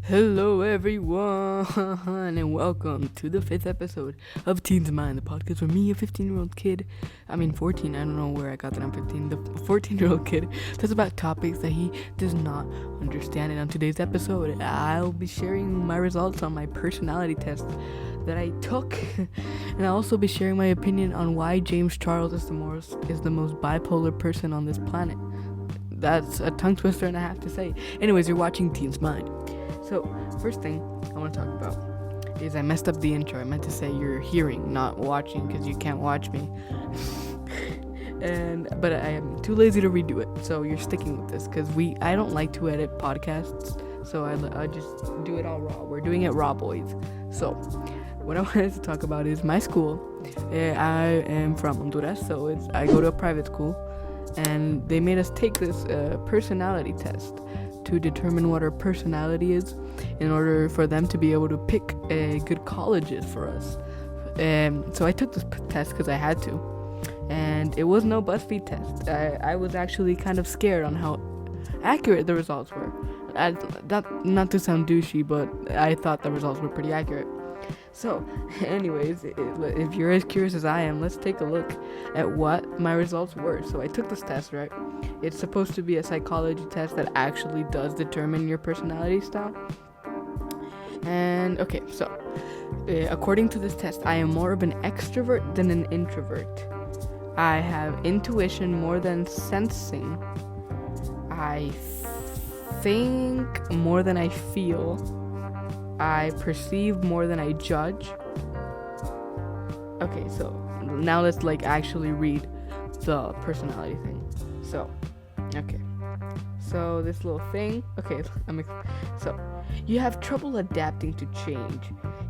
Hello everyone and welcome to the 5th episode of Teens Mind, the podcast where me, a 15-year-old kid, 14, I don't know where I got that I'm 15, the 14-year-old kid talks about topics that he does not understand. And on today's episode, I'll be sharing my results on my personality test that I took, and I'll also be sharing my opinion on why James Charles is the most bipolar person on this planet. That's a tongue twister and I have to say. Anyways, you're watching Teens Mind. So, first thing I want to talk about is I messed up the intro. I meant to say you're hearing, not watching, because you can't watch me. But I am too lazy to redo it, so you're sticking with this, because I don't like to edit podcasts, so I just do it all raw. We're doing it raw, boys. So, what I wanted to talk about is my school. I am from Honduras, so I go to a private school, and they made us take this personality test to determine what our personality is in order for them to be able to pick good colleges for us. So I took this test because I had to, and it was no BuzzFeed test. I was actually kind of scared on how accurate the results were. Not to sound douchey, but I thought the results were pretty accurate. So, anyways, if you're as curious as I am, let's take a look at what my results were. So I took this test, right? It's supposed to be a psychology test that actually does determine your personality style. And, okay, so, according to this test, I am more of an extrovert than an introvert. I have intuition more than sensing. I think more than I feel. I perceive more than I judge. Okay, so now let's actually read the personality thing. So this little thing. Okay, so you have trouble adapting to change.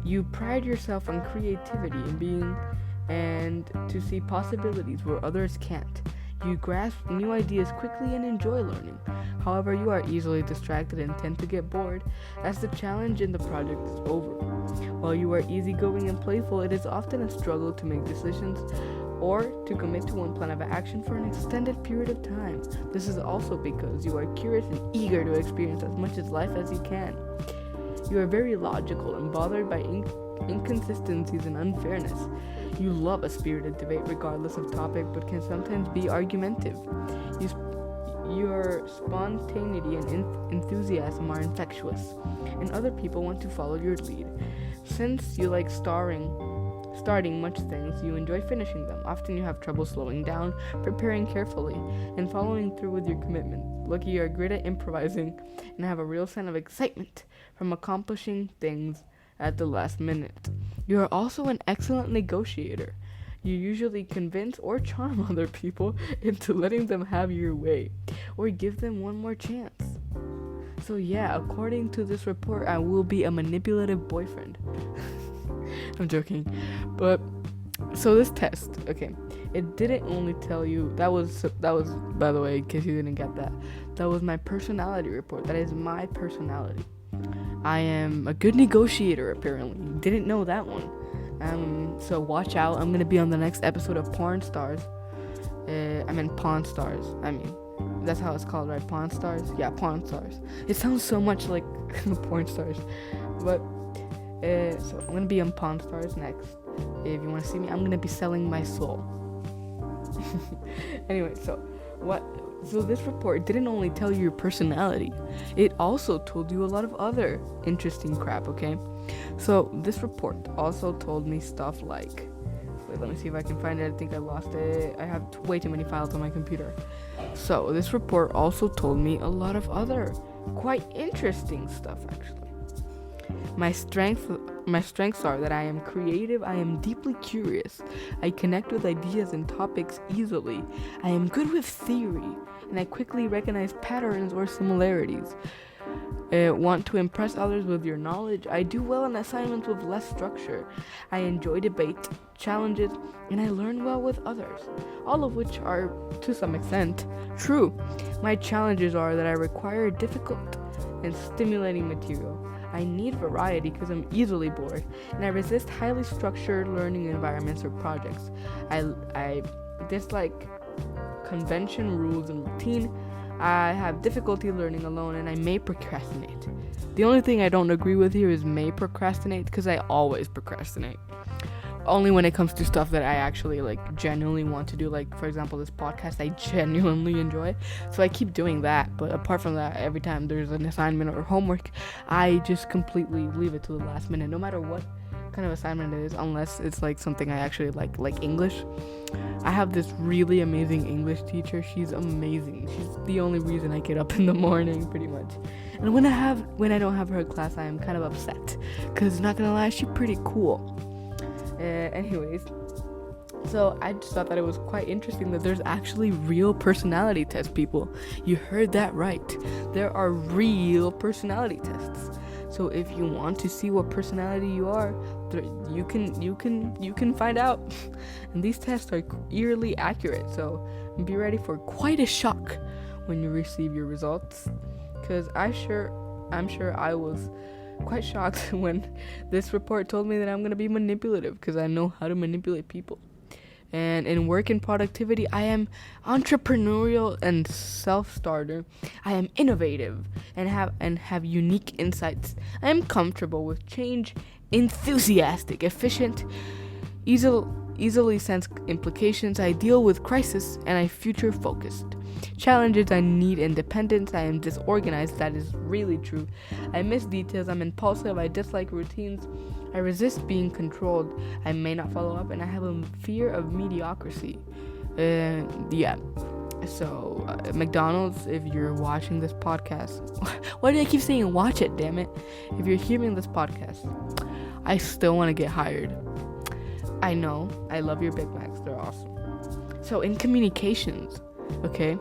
You pride yourself on creativity and to see possibilities where others can't. You grasp new ideas quickly and enjoy learning. However, you are easily distracted and tend to get bored as the challenge in the project is over. While you are easygoing and playful, it is often a struggle to make decisions or to commit to one plan of action for an extended period of time. This is also because you are curious and eager to experience as much of life as you can. You are very logical and bothered by inconsistencies and unfairness. You love a spirited debate regardless of topic, but can sometimes be argumentative. Your spontaneity and enthusiasm are infectious, and other people want to follow your lead. Since you like starting much things, you enjoy finishing them. Often you have trouble slowing down, preparing carefully, and following through with your commitment. Lucky you are great at improvising and have a real sense of excitement from accomplishing things at the last minute. You are also an excellent negotiator. You usually convince or charm other people into letting them have your way, or give them one more chance. So yeah, according to this report, I will be a manipulative boyfriend. I'm joking. But, so this test, okay, it didn't only tell you, that was, by the way, in case you didn't get that was my personality report. That is my personality. I am a good negotiator, apparently. Didn't know that one. So watch out. I'm gonna be on the next episode of Pawn Stars. Pawn Stars. That's how it's called, right? Pawn Stars? Yeah, Pawn Stars. It sounds so much like porn stars. But, so I'm gonna be on Pawn Stars next. If you wanna see me, I'm gonna be selling my soul. Anyway, so this report didn't only tell you your personality, it also told you a lot of other interesting crap, okay? So this report also told me stuff like, wait, let me see if I can find it. I think I lost it. I have way too many files on my computer. So this report also told me a lot of other quite interesting stuff, actually. My strengths are that I am creative, I am deeply curious, I connect with ideas and topics easily, I am good with theory, and I quickly recognize patterns or similarities. Want to impress others with your knowledge. I do well in assignments with less structure. I enjoy debate, challenges, and I learn well with others. All of which are, to some extent, true. My challenges are that I require difficult and stimulating material. I need variety because I'm easily bored, and I resist highly structured learning environments or projects. I dislike convention, rules, and routine. I have difficulty learning alone, and I may procrastinate. The only thing I don't agree with here is may procrastinate, because I always procrastinate. Only when it comes to stuff that I actually genuinely want to do, like for example this podcast I genuinely enjoy, so I keep doing that. But apart from that, every time there's an assignment or homework, I just completely leave it to the last minute, no matter what kind of assignment it is, unless it's something I actually like English. I have this really amazing English teacher. She's amazing. She's the only reason I get up in the morning, pretty much. And when I don't have her class, I am kind of upset, because not gonna lie, she's pretty cool. Anyways, so I just thought that it was quite interesting that there's actually real personality tests, people. You heard that right. There are real personality tests. So if you want to see what personality you are, you can find out. And these tests are eerily accurate. So be ready for quite a shock when you receive your results. Because I'm sure I was quite shocked when this report told me that I'm going to be manipulative, because I know how to manipulate people. And in work and productivity, I am entrepreneurial and self-starter. I am innovative and have unique insights. I am comfortable with change, enthusiastic, efficient, easily sense implications. I deal with crisis, and I future focused. Challenges, I need independence. I am disorganized. That is really true. I miss details. I'm impulsive. I dislike routines. I resist being controlled. I may not follow up, and I have a fear of mediocrity. So McDonald's, if you're watching this podcast, why do I keep saying watch it, damn it? If you're hearing this podcast, I still want to get hired. I know, I love your Big Macs, they're awesome. So in communications, okay,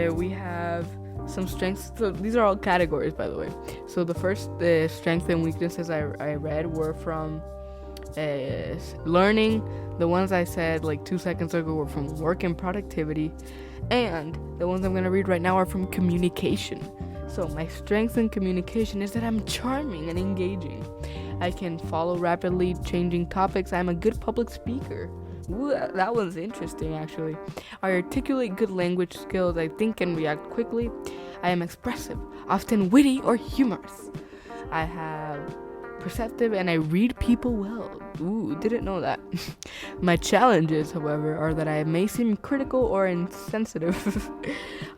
we have some strengths. So these are all categories, by the way. So the first strengths and weaknesses I read were from learning. The ones I said 2 seconds ago were from work and productivity, and the ones I'm going to read right now are from communication. So my strength in communication is that I'm charming and engaging. I can follow rapidly changing topics. I'm a good public speaker. Ooh, that one's interesting, actually. I articulate good language skills. I think and react quickly. I am expressive, often witty or humorous. I have perceptive, and I read people well. Ooh, didn't know that. My challenges, however, are that I may seem critical or insensitive.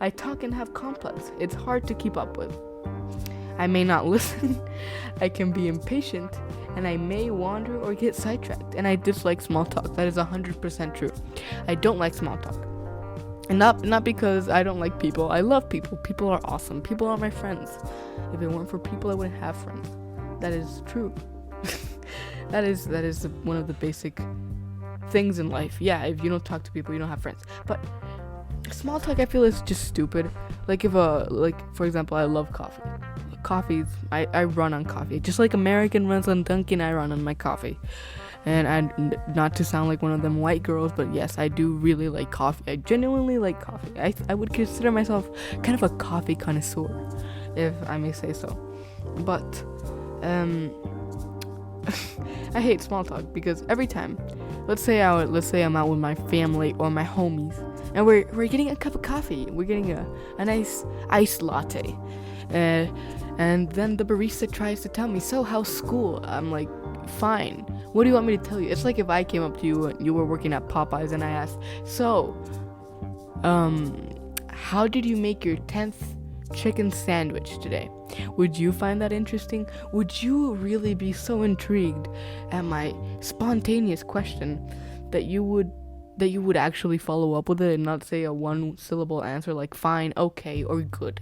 I talk and have complex. It's hard to keep up with. I may not listen. I can be impatient, and I may wander or get sidetracked. And I dislike small talk. That is 100% true. I don't like small talk. And not because I don't like people. I love people. People are awesome. People are my friends. If it weren't for people, I wouldn't have friends. That is true. that is one of the basic things in life. Yeah, if you don't talk to people, you don't have friends. But small talk, I feel, is just stupid. For example, I love coffee. I run on coffee. Just like American runs on Dunkin', I run on my coffee. And not to sound like one of them white girls, but yes, I do really like coffee. I genuinely like coffee. I would consider myself kind of a coffee connoisseur, if I may say so. But I hate small talk, because every time, let's say I'm out with my family or my homies, and we're getting a cup of coffee. We're getting a nice iced latte, and then the barista tries to tell me, so how's school? I'm like, fine. What do you want me to tell you? It's like if I came up to you and you were working at Popeyes and I asked, so how did you make your 10th chicken sandwich today? Would you find that interesting? Would you really be so intrigued at my spontaneous question that you would actually follow up with it and not say a one-syllable answer like fine, okay, or good?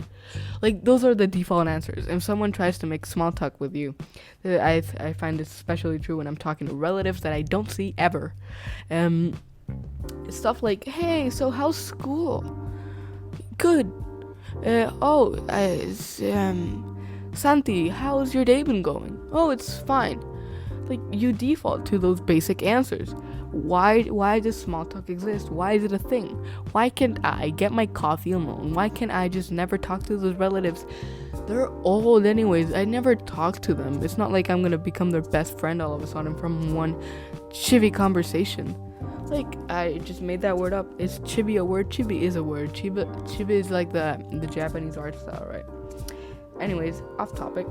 Those are the default answers. If someone tries to make small talk with you, I find this especially true when I'm talking to relatives that I don't see ever. Stuff like, hey, so how's school? Good. Santi, how's your day been going? Oh, it's fine. You default to those basic answers. Why does small talk exist? Why is it a thing? Why can't I get my coffee alone? Why can't I just never talk to those relatives? They're old anyways. I never talk to them. It's not like I'm gonna become their best friend all of a sudden from one chivvy conversation. Like, I just made that word up. Is chibi a word? Chibi is a word. Chibi is like the Japanese art style, right? Anyways, off topic.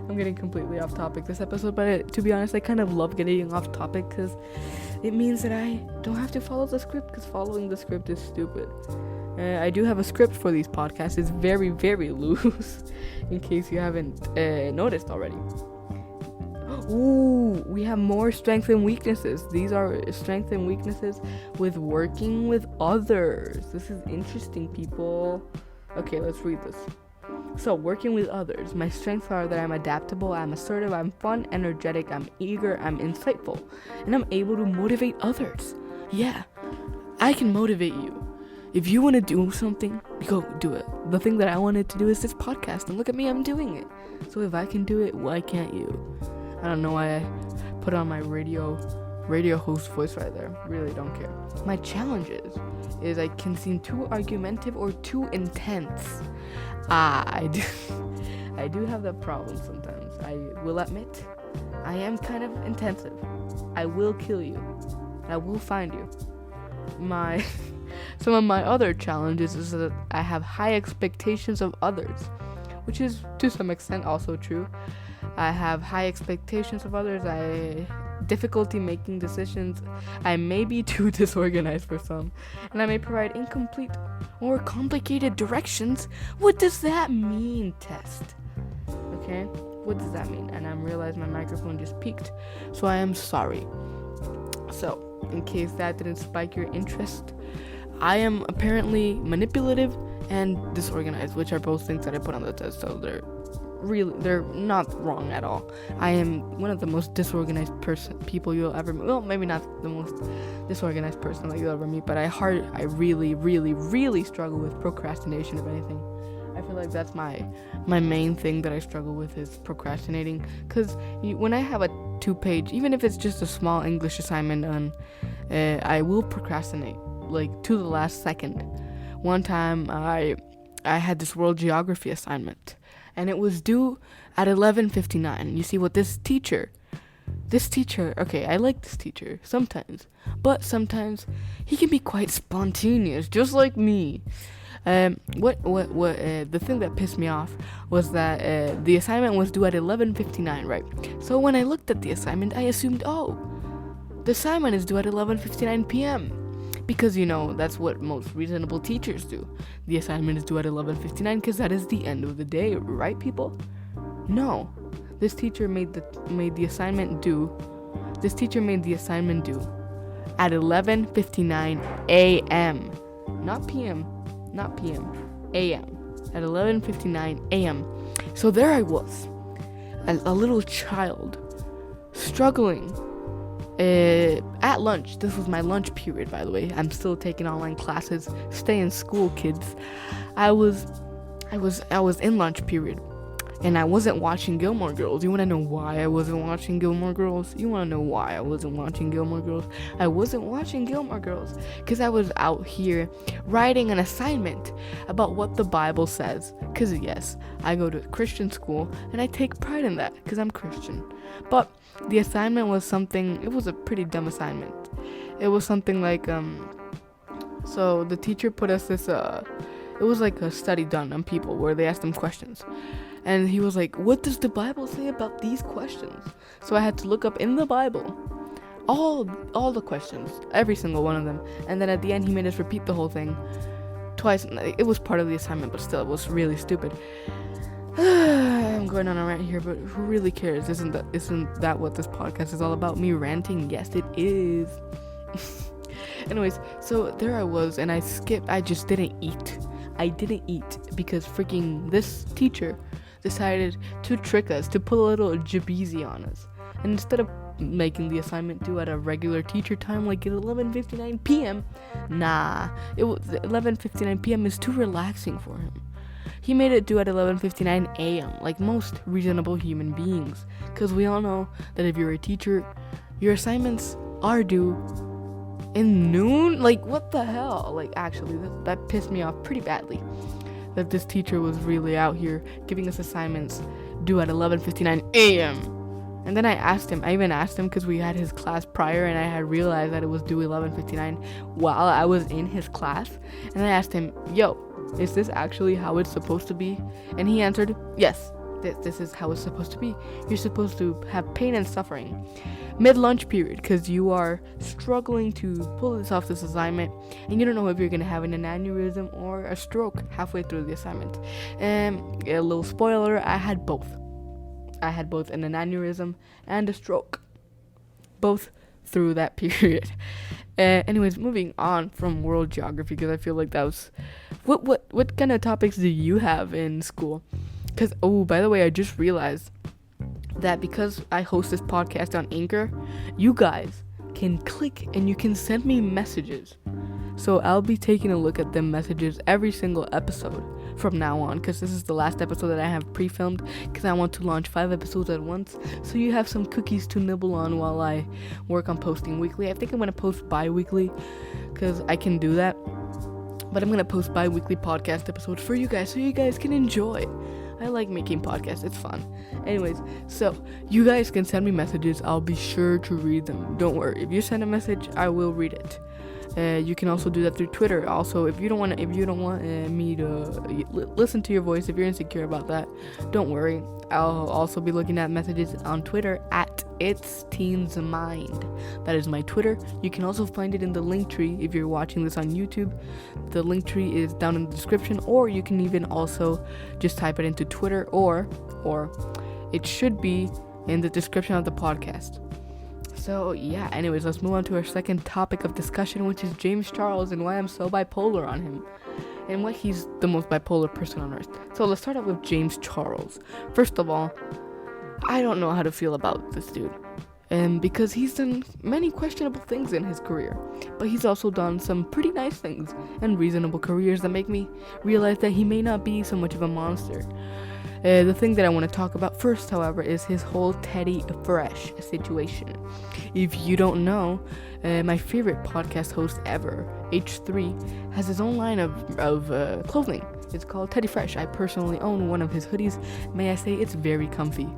I'm getting completely off topic this episode, but to be honest, I kind of love getting off topic because it means that I don't have to follow the script, because following the script is stupid. I do have a script for these podcasts. It's very, very loose, in case you haven't noticed already. Ooh, we have more strengths and weaknesses. These are strengths and weaknesses with working with others. This is interesting, people. Okay, let's read this. So, working with others. My strengths are that I'm adaptable, I'm assertive, I'm fun, energetic, I'm eager, I'm insightful, and I'm able to motivate others. Yeah, I can motivate you. If you want to do something, go do it. The thing that I wanted to do is this podcast, and look at me, I'm doing it. So if I can do it, why can't you? I don't know why I put on my radio host voice right there. Really don't care. My challenges is I can seem too argumentative or too intense. I do have that problem sometimes. I will admit, I am kind of intensive. I will kill you. I will find you. Some of my other challenges is that I have high expectations of others, which is to some extent also true. I have high expectations of others. Difficulty making decisions. I may be too disorganized for some, and I may provide incomplete or complicated directions. What does that mean, test? Okay, what does that mean? And I realized my microphone just peaked, so I am sorry. So, in case that didn't spike your interest, I am apparently manipulative and disorganized, which are both things that I put on the test, so they're not wrong at all. I am one of the most disorganized people you'll ever meet. Well, maybe not the most disorganized person that you'll ever meet, but I really, really, really struggle with procrastination, if anything. I feel like that's my main thing that I struggle with is procrastinating, because when I have a 2-page, even if it's just a small English assignment done, I will procrastinate, like, to the last second. One time, I had this world geography assignment, and it was due at 11:59. You see what this teacher, okay, I like this teacher sometimes, but sometimes he can be quite spontaneous, just like me. The thing that pissed me off was that the assignment was due at 11:59, right? So when I looked at the assignment, I assumed, the assignment is due at 11:59 p.m. Because, that's what most reasonable teachers do. The assignment is due at 11:59 because that is the end of the day, right, people? No. This teacher made the assignment due. This teacher made the assignment due at 11:59 a.m. Not p.m. Not p.m. a.m. At 11:59 a.m. So there I was, a little child, struggling. At lunch. This was my lunch period, by the way. I'm still taking online classes. Stay in school, kids. I was in lunch period, and I wasn't watching Gilmore Girls. You want to know why I wasn't watching Gilmore Girls? I wasn't watching Gilmore Girls because I was out here writing an assignment about what the Bible says. Because yes, I go to Christian school, and I take pride in that because I'm Christian. But the assignment was something, it was a pretty dumb assignment. It was something like, so the teacher put us this, it was like a study done on people where they asked them questions. And he was like, what does the Bible say about these questions? So I had to look up in the Bible all the questions, every single one of them. And then at the end, he made us repeat the whole thing twice. It was part of the assignment, but still, it was really stupid. I'm going on a rant here, but who really cares? Isn't that what this podcast is all about? Me ranting? Yes, it is. Anyways, so there I was, and I just didn't eat. I didn't eat because freaking this teacher decided to trick us, to put a little jabezi on us. And instead of making the assignment due at a regular teacher time, like at 11:59 p.m., it was 11:59 p.m. is too relaxing for him. He made it due at 11:59 a.m., like most reasonable human beings. Because we all know that if you're a teacher, your assignments are due in noon? Like, what the hell? Like, actually, that pissed me off pretty badly. That this teacher was really out here giving us assignments due at 11:59 a.m. And then I even asked him because we had his class prior, and I had realized that it was due 11:59 while I was in his class. And I asked him, yo, is this actually how it's supposed to be? And he answered, yes, this is how it's supposed to be. You're supposed to have pain and suffering mid-lunch period because you are struggling to pull this assignment, and you don't know if you're going to have an aneurysm or a stroke halfway through the assignment. And a little spoiler, I had both. I had both an aneurysm and a stroke, both through that period. Anyways, moving on from world geography, because I feel like that was what kind of topics do you have in school? Because, oh, by the way, I just realized that because I host this podcast on Anchor, you guys can click and you can send me messages. So I'll be taking a look at them messages every single episode from now on, because this is the last episode that I have pre-filmed, because I want to launch 5 episodes at once, so you have some cookies to nibble on while I work on posting weekly. I think I'm going to post bi-weekly, because I can do that, but I'm going to post bi-weekly podcast episodes for you guys, so you guys can enjoy. I like making podcasts, it's fun. Anyways, so you guys can send me messages. I'll be sure to read them. Don't worry. If you send a message, I will read it. You can also do that through Twitter. Also, if you don't want me to listen to your voice, if you're insecure about that, don't worry. I'll also be looking at messages on Twitter at It's Teens Mind. That is my Twitter. You can also find it in the link tree if you're watching this on YouTube. The link tree is down in the description, or you can even also just type it into Twitter, or it should be in the description of the podcast. So yeah, anyways, let's move on to our second topic of discussion, which is James Charles and why I'm so bipolar on him, and why he's the most bipolar person on earth. So let's start out with James Charles. First of all, I don't know how to feel about this dude, because he's done many questionable things in his career, but he's also done some pretty nice things and reasonable careers that make me realize that he may not be so much of a monster. The thing that I want to talk about first, however, is his whole Teddy Fresh situation. If you don't know, my favorite podcast host ever, H3, has his own line of clothing. It's called Teddy Fresh. I personally own one of his hoodies. May I say, it's very comfy.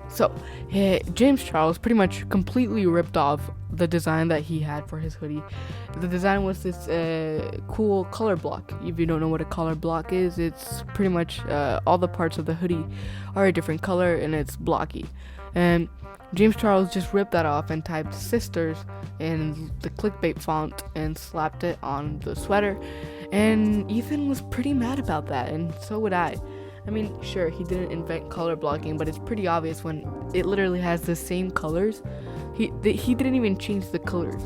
So, James Charles pretty much completely ripped off the design that he had for his hoodie. The design was this cool color block. If you don't know what a color block is, it's pretty much all the parts of the hoodie are a different color and it's blocky. And James Charles just ripped that off and typed sisters in the clickbait font and slapped it on the sweater. And Ethan was pretty mad about that, and so would I. I mean, sure, he didn't invent color blocking, but it's pretty obvious when it literally has the same colors. He didn't even change the colors.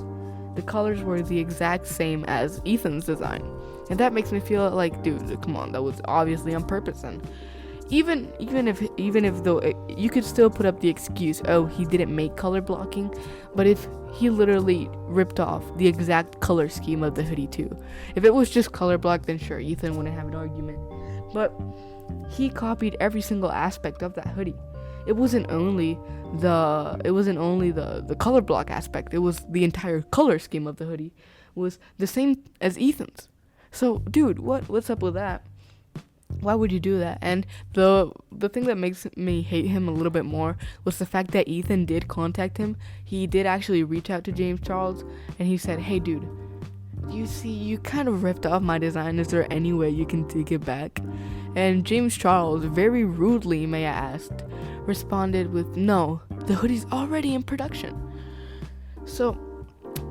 The colors were the exact same as Ethan's design. And that makes me feel like, dude, come on, that was obviously on purpose. And even if though you could still put up the excuse, oh, he didn't make color blocking, but if he literally ripped off the exact color scheme of the hoodie too. If it was just color block, then sure, Ethan wouldn't have an argument. But he copied every single aspect of that hoodie. It wasn't only the color block aspect. It was the entire color scheme of the hoodie was the same as Ethan's. So, dude, what's up with that? Why would you do that? And the thing that makes me hate him a little bit more was the fact that Ethan did contact him. He did actually reach out to James Charles, and he said, hey, dude, you see, you kind of ripped off my design. Is there any way you can take it back? And James Charles, very rudely, may I ask, responded with, no, the hoodie's already in production. So,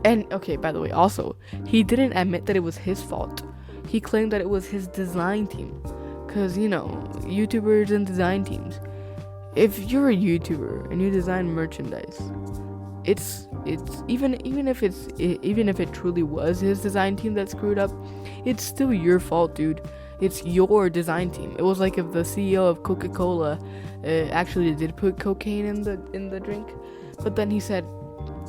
and okay, by the way, also, he didn't admit that it was his fault. He claimed that it was his design team. Because, you know, YouTubers and design teams, if you're a YouTuber and you design merchandise, it's even if it truly was his design team that screwed up, it's still your fault, dude. It's your design team. It was like if the CEO of Coca-Cola actually did put cocaine in the drink, but then he said,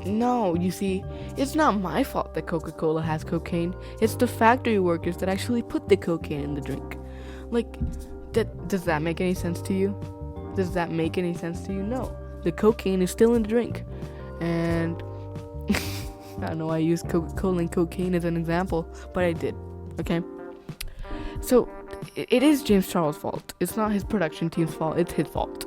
no, you see, it's not my fault that Coca-Cola has cocaine. It's the factory workers that actually put the cocaine in the drink. Like, does that make any sense to you? Does that make any sense to you? No. The cocaine is still in the drink. And I don't know why I used Coca-Cola and cocaine as an example, but I did. Okay? So, it is James Charles' fault. It's not his production team's fault. It's his fault.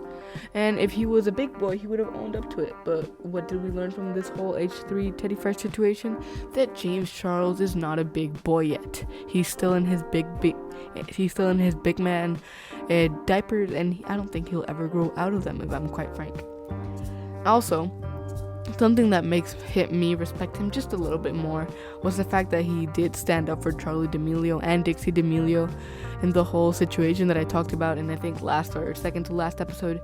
And if he was a big boy, he would have owned up to it. But what did we learn from this whole H3 Teddy Fresh situation? That James Charles is not a big boy yet. He's still in his big man diapers, and I don't think he'll ever grow out of them, if I'm quite frank. Also, something that makes me respect him just a little bit more was the fact that he did stand up for Charlie Damelio and Dixie Damelio in the whole situation that I talked about in, I think, last or second to last episode.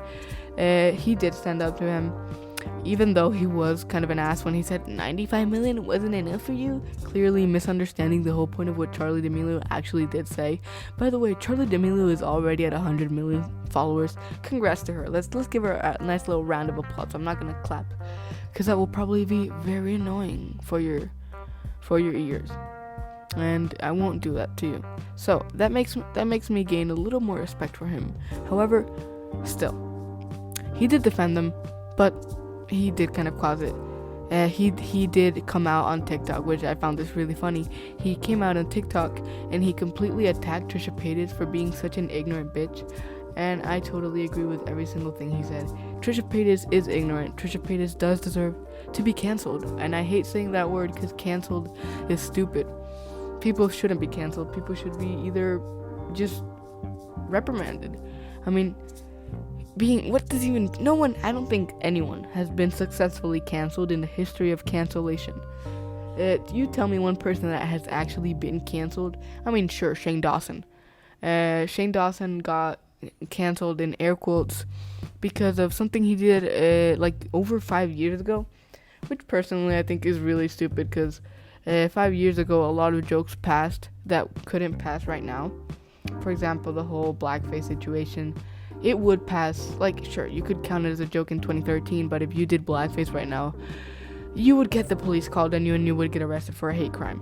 He did stand up to him, even though he was kind of an ass when he said 95 million wasn't enough for you, clearly misunderstanding the whole point of what Charlie Damelio actually did say. By the way, Charlie Damelio is already at 100 million followers. Congrats to her. Let's give her a nice little round of applause. I'm not gonna clap, because that will probably be very annoying for your ears, and I won't do that to you. So that makes me gain a little more respect for him. However, still, he did defend them, but he did kind of cause it. He did come out on TikTok, which I found this really funny. He came out on TikTok and he completely attacked Trisha Paytas for being such an ignorant bitch. And I totally agree with every single thing he said. Trisha Paytas is ignorant. Trisha Paytas does deserve to be canceled. And I hate saying that word because canceled is stupid. People shouldn't be canceled. People should be either just reprimanded. I mean, I don't think anyone has been successfully canceled in the history of cancellation. You tell me one person that has actually been canceled. I mean, sure, Shane Dawson. Shane Dawson got canceled in air quotes because of something he did like over 5 years ago, which personally I think is really stupid, because 5 years ago a lot of jokes passed that couldn't pass right now. For example, the whole blackface situation, it would pass, like, sure, you could count it as a joke in 2013, but if you did blackface right now, you would get the police called on you and you would get arrested for a hate crime.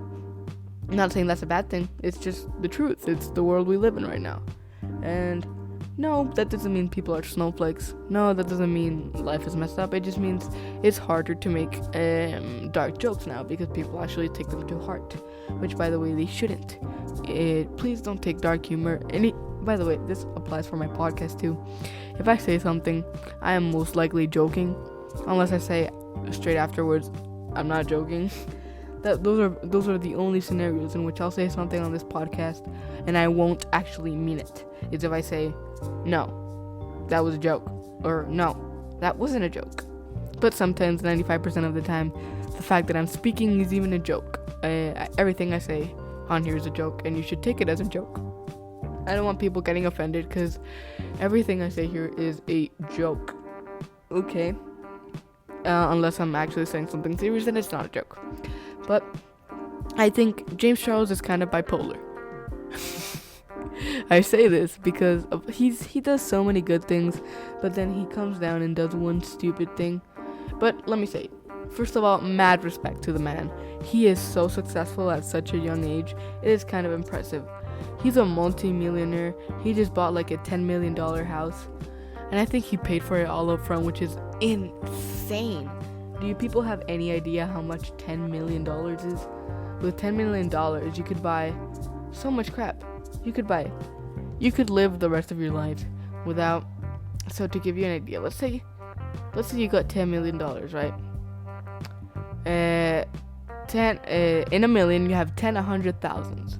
I'm not saying that's a bad thing, it's just the truth. It's the world we live in right now. And no, that doesn't mean people are snowflakes. No, that doesn't mean life is messed up. It just means it's harder to make dark jokes now because people actually take them to heart, which, by the way, they shouldn't. Please don't take dark humor. By the way, this applies for my podcast too. If I say something, I am most likely joking, unless I say straight afterwards, I'm not joking. Those are the only scenarios in which I'll say something on this podcast and I won't actually mean it. It's if I say, no, that was a joke, or no, that wasn't a joke. But sometimes, 95% of the time, the fact that I'm speaking is even a joke. Everything I say on here is a joke, and you should take it as a joke. I don't want people getting offended, because everything I say here is a joke. Okay? Unless I'm actually saying something serious, then it's not a joke. But I think James Charles is kind of bipolar. I say this because he does so many good things, but then he comes down and does one stupid thing. But let me say, first of all, mad respect to the man. He is so successful at such a young age. It is kind of impressive. He's a multi-millionaire. He just bought like a $10 million house, and I think he paid for it all up front, which is insane. Do you people have any idea how much $10 million is? With $10 million, you could buy so much crap. You could live the rest of your life without. So to give you an idea, let's say you got $10 million, right? In a million, you have 10 100,000s,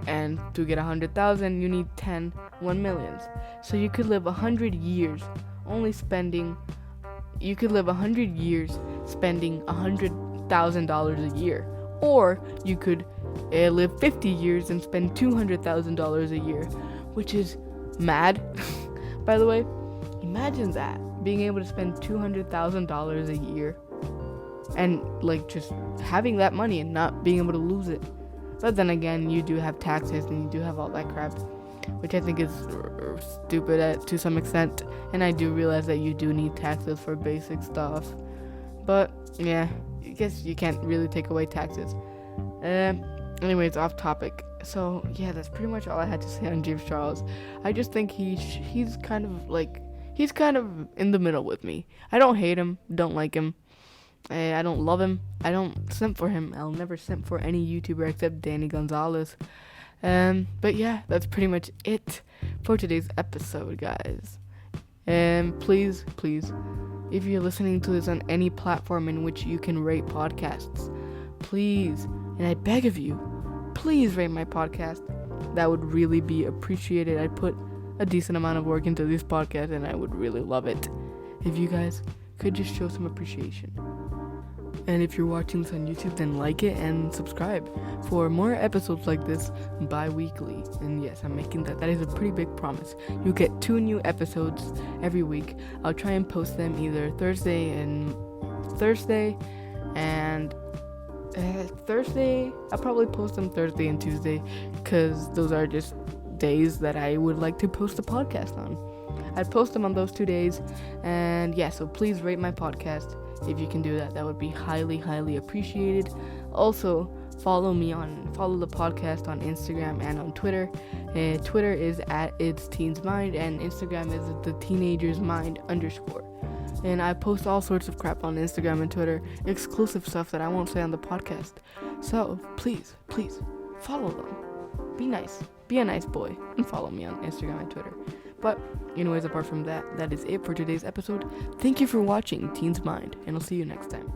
and to get 100,000, you need 10 1 millions. So you could live 100 years spending $100,000 a year, or you could live 50 years and spend $200,000 a year, which is mad. By the way, imagine that, being able to spend $200,000 a year and like just having that money and not being able to lose it. But then again, you do have taxes and you do have all that crap, which I think is stupid to some extent. And I do realize that you do need taxes for basic stuff, but yeah, I guess you can't really take away taxes. Anyways, off topic. So yeah, that's pretty much all I had to say on James Charles. I just think he's kind of in the middle with me. I don't hate him, don't like him. I don't love him. I don't simp for him. I'll never simp for any YouTuber except Danny Gonzalez. But yeah, that's pretty much it for today's episode, guys. And please, if you're listening to this on any platform in which you can rate podcasts, please, and I beg of you, please rate my podcast. That would really be appreciated. I put a decent amount of work into this podcast, and I would really love it if you guys could just show some appreciation. And if you're watching this on YouTube, then like it and subscribe for more episodes like this bi-weekly. And yes, I'm making that is a pretty big promise. You'll get 2 new episodes every week. I'll try and post them either Thursday, I'll probably post them Thursday and Tuesday, because those are just days that I would like to post a podcast on. I'd post them on those 2 days. And yeah, so please rate my podcast. If you can do that, that would be highly, highly appreciated. Also, follow the podcast on Instagram and on Twitter. Twitter is @It'sTeensMind, and Instagram is @TheTeenagersMind_. And I post all sorts of crap on Instagram and Twitter, exclusive stuff that I won't say on the podcast. So please follow them. Be nice. Be a nice boy and follow me on Instagram and Twitter. But anyways, apart from that, that is it for today's episode. Thank you for watching Teens Mind, and I'll see you next time.